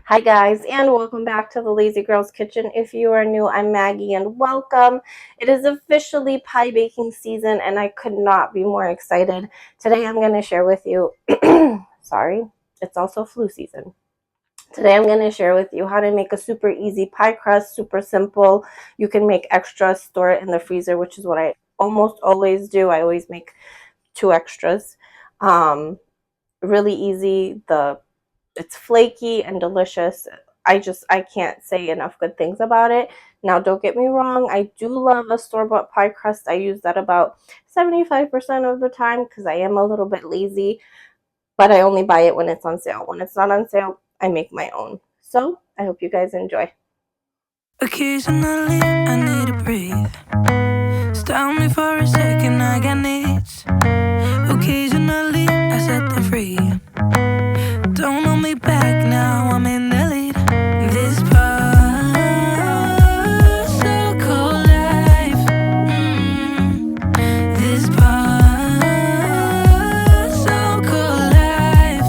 Hi guys, and welcome back to the Lazy Girls Kitchen. If you are new, I'm Maggie and welcome. It is officially pie baking season and I could not be more excited. Today I'm going to share with you, sorry, it's also flu season. Today I'm going to share with you how to make a super easy pie crust, super simple. You can make extra, store it in the freezer, which is what I almost always do. I always make 2 extras. Really easy. It's flaky and delicious. I can't say enough good things about it. Now, don't get me wrong, I do love a store-bought pie crust. I use that about 75% of the time because I am a little bit lazy, but I only buy it when it's on sale. When it's not on sale, I make my own. So, I hope you guys enjoy. Occasionally, I need to breathe. Stop me for a second, I got needs. Occasionally, I set them free. Don't hold me back now, I'm in the lead. This part, so cold life. This part, so cold life.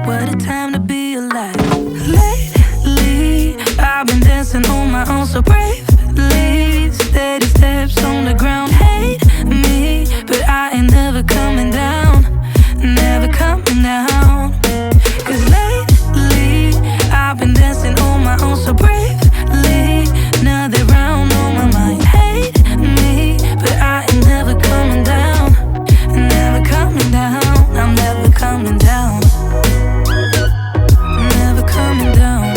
What a time to be alive. Lately, I've been dancing on my own so bravely. Steady steps on the ground. Hate me, but I ain't never coming down. Never coming down. Cause lately, I've been dancing on my own so bravely. Another round on my mind. Hate me, but I ain't never coming down. Never coming down. I'm never coming down. Never coming down.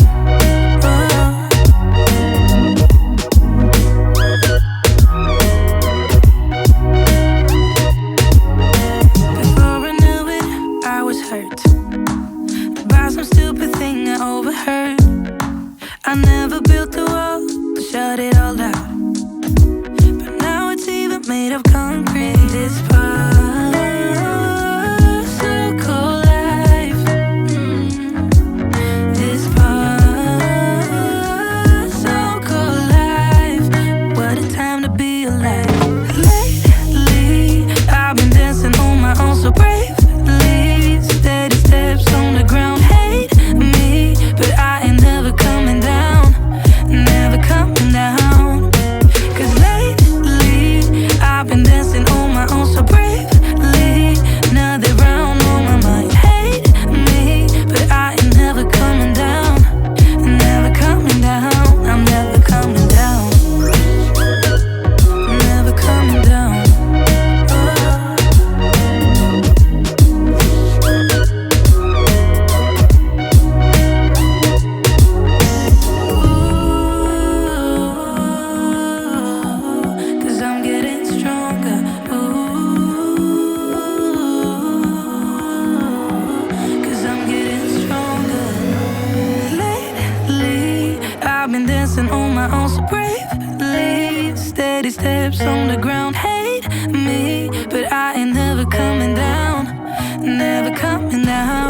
Before I knew it, I was hurt by some stupid thing I overheard. I never built a wall to shut it all out, but now it's even made of concrete. This part, so cold life. This part, so cold life. What a time to be alive. Lately, I've been dancing on my own so bravely. Steady steps on the ground. Hate me, but I ain't never coming down. Never coming down. Cause lately, I've been dancing on my own so bravely. Another round on my mind. Hate me, but I ain't never coming down. Never coming down. I'm never coming down. Never coming down. Cause I'm getting stronger. Cause I'm getting stronger. Lately, I've been dancing on my own so bravely. Steady steps on the ground. Hate me, but I ain't never coming down. Never coming down.